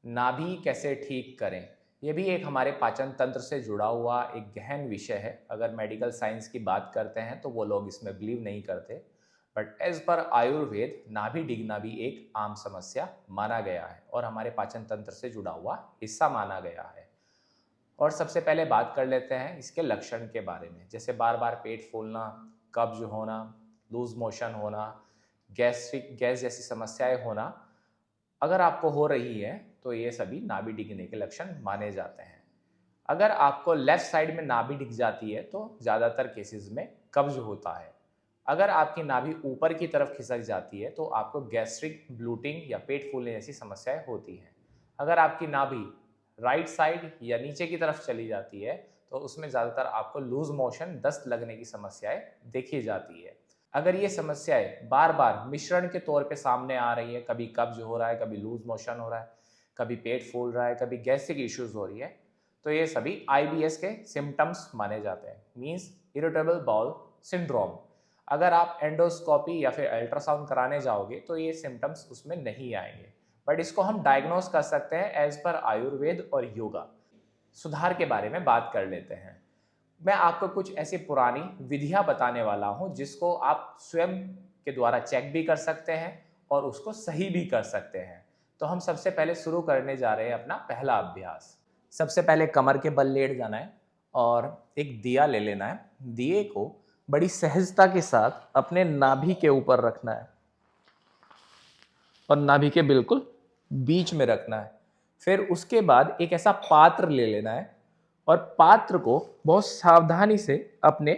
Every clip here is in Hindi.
नाभि कैसे ठीक करें? ये भी एक हमारे पाचन तंत्र से जुड़ा हुआ एक गहन विषय है। अगर मेडिकल साइंस की बात करते हैं तो वो लोग इसमें बिलीव नहीं करते, बट एज पर आयुर्वेद नाभि डिगना भी एक आम समस्या माना गया है और हमारे पाचन तंत्र से जुड़ा हुआ हिस्सा माना गया है। और सबसे पहले बात कर लेते हैं इसके लक्षण के बारे में, जैसे बार बार पेट फूलना, कब्ज होना, लूज मोशन होना, गैस जैसी समस्याएं होना। अगर आपको हो रही है तो ये सभी नाभि डिगने के लक्षण माने जाते हैं। अगर आपको लेफ्ट साइड में नाभि डिग जाती है तो ज़्यादातर केसेस में कब्ज होता है। अगर आपकी नाभि ऊपर की तरफ खिसक जाती है तो आपको गैस्ट्रिक ब्लूटिंग या पेट फूलने जैसी समस्याएं होती हैं। अगर आपकी नाभि राइट साइड या नीचे की तरफ चली जाती है तो उसमें ज़्यादातर आपको लूज मोशन, दस्त लगने की समस्याएं देखी जाती है। अगर ये समस्याएं बार बार मिश्रण के तौर पे सामने आ रही है, कभी कब्ज हो रहा है, कभी लूज मोशन हो रहा है, कभी पेट फूल रहा है, कभी गैस्ट्रिक इश्यूज हो रही है, तो ये सभी आईबीएस के सिम्टम्स माने जाते हैं, मींस इरिटेबल बाउल सिंड्रोम। अगर आप एंडोस्कोपी या फिर अल्ट्रासाउंड कराने जाओगे तो ये सिम्टम्स उसमें नहीं आएंगे, बट इसको हम डायग्नोस कर सकते हैं एज पर आयुर्वेद और योगा। सुधार के बारे में बात कर लेते हैं। मैं आपको कुछ ऐसी पुरानी विधियां बताने वाला हूं जिसको आप स्वयं के द्वारा चेक भी कर सकते हैं और उसको सही भी कर सकते हैं। तो हम सबसे पहले शुरू करने जा रहे हैं अपना पहला अभ्यास। सबसे पहले कमर के बल लेट जाना है और एक दिया ले लेना है। दिए को बड़ी सहजता के साथ अपने नाभि के ऊपर रखना है और नाभि के बिल्कुल बीच में रखना है। फिर उसके बाद एक ऐसा पात्र ले लेना है और पात्र को बहुत सावधानी से अपने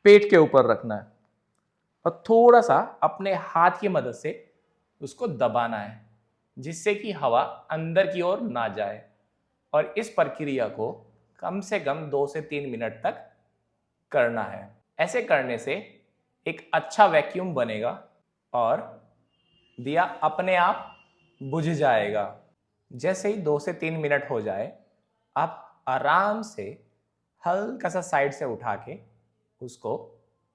पेट के ऊपर रखना है और थोड़ा सा अपने हाथ की मदद से उसको दबाना है, जिससे कि हवा अंदर की ओर ना जाए। और इस प्रक्रिया को कम से कम 2 से 3 मिनट तक करना है। ऐसे करने से एक अच्छा वैक्यूम बनेगा और दिया अपने आप बुझ जाएगा। जैसे ही 2 से 3 मिनट हो जाए, आप आराम से हल्का सा साइड से उठा के उसको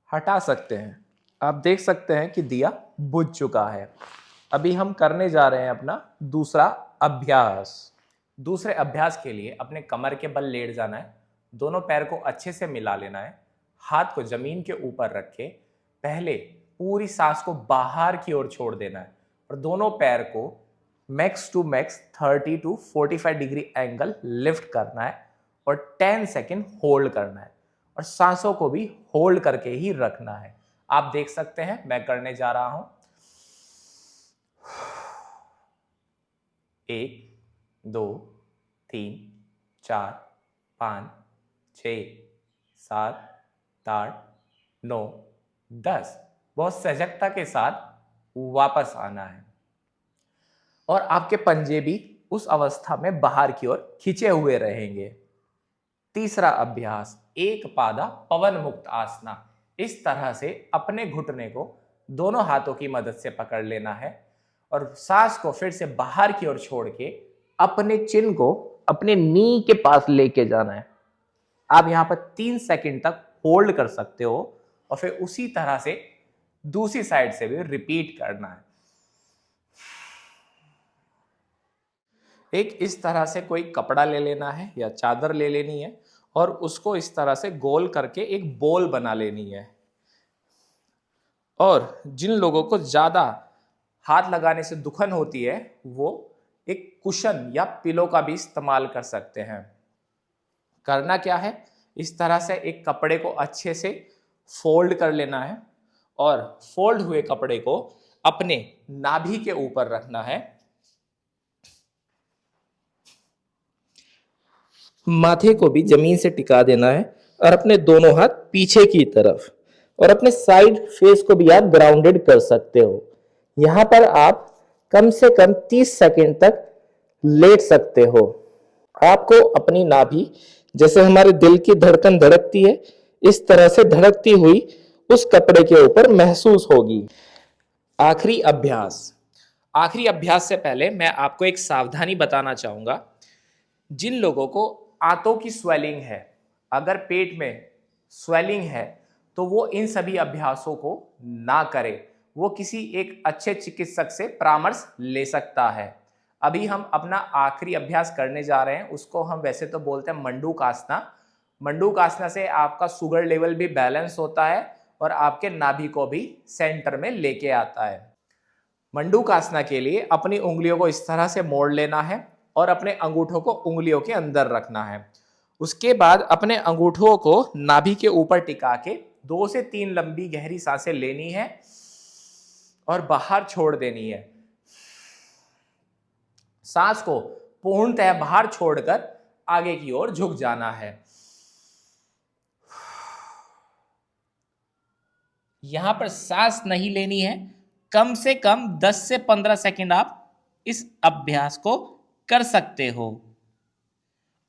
हटा सकते हैं। आप देख सकते हैं कि दिया बुझ चुका है। अभी हम करने जा रहे हैं अपना दूसरा अभ्यास। दूसरे अभ्यास के लिए अपने कमर के बल लेट जाना है, दोनों पैर को अच्छे से मिला लेना है, हाथ को जमीन के ऊपर रख के पहले पूरी सांस को बाहर की ओर छोड़ देना है और दोनों पैर को max to max 30 to 45 degree angle lift करना है और 10 सेकेंड होल्ड करना है और सांसों को भी होल्ड करके ही रखना है। आप देख सकते हैं मैं करने जा रहा हूं। 1 2 3 4 5 6 7 8 9 10। बहुत सजगता के साथ वापस आना है और आपके पंजे भी उस अवस्था में बाहर की ओर खींचे हुए रहेंगे। तीसरा अभ्यास, एक पादा पवन मुक्त आसना। इस तरह से अपने घुटने को दोनों हाथों की मदद से पकड़ लेना है और सांस को फिर से बाहर की ओर छोड़ के अपने चिन को अपने नी के पास लेके जाना है। आप यहां पर 3 सेकंड तक होल्ड कर सकते हो और फिर उसी तरह से दूसरी साइड से भी रिपीट करना है। एक इस तरह से कोई कपड़ा ले लेना है या चादर ले लेनी है और उसको इस तरह से गोल करके एक बॉल बना लेनी है। और जिन लोगों को ज्यादा हाथ लगाने से दुखन होती है वो एक कुशन या पिलो का भी इस्तेमाल कर सकते हैं। करना क्या है, इस तरह से एक कपड़े को अच्छे से फोल्ड कर लेना है और फोल्ड हुए कपड़े को अपने नाभि के ऊपर रखना है। माथे को भी जमीन से टिका देना है और अपने दोनों हाथ पीछे की तरफ और अपने साइड फेस को भी आप ग्राउंडेड कर सकते हो। यहां पर आप कम से कम 30 सेकंड तक लेट सकते हो। आपको अपनी नाभि जैसे हमारे दिल की धड़कन धड़कती है इस तरह से धड़कती हुई उस कपड़े के ऊपर महसूस होगी। आखिरी अभ्यास। आखिरी अभ्यास से पहले मैं आपको एक सावधानी बताना चाहूंगा। जिन लोगों को आंतों की स्वेलिंग है, अगर पेट में स्वेलिंग है तो वो इन सभी अभ्यासों को ना करे। वो किसी एक अच्छे चिकित्सक से परामर्श ले सकता है। अभी हम अपना आखिरी अभ्यास करने जा रहे हैं, उसको हम वैसे तो बोलते हैं मंडूकासना। मंडूकासना से आपका शुगर लेवल भी बैलेंस होता है और आपके नाभि को भी सेंटर में लेके आता है। मंडूकासना के लिए अपनी उंगलियों को इस तरह से मोड़ लेना है और अपने अंगूठों को उंगलियों के अंदर रखना है। उसके बाद अपने अंगूठों को नाभि के ऊपर टिका के 2 से 3 लंबी गहरी सांसें लेनी है और बाहर छोड़ देनी है। सांस को पूर्णतः बाहर छोड़कर आगे की ओर झुक जाना है। यहां पर सांस नहीं लेनी है। कम से कम 10 से 15 सेकंड आप इस अभ्यास को कर सकते हो।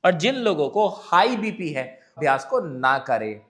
और जिन लोगों को हाई बीपी है, अभ्यास को ना करें।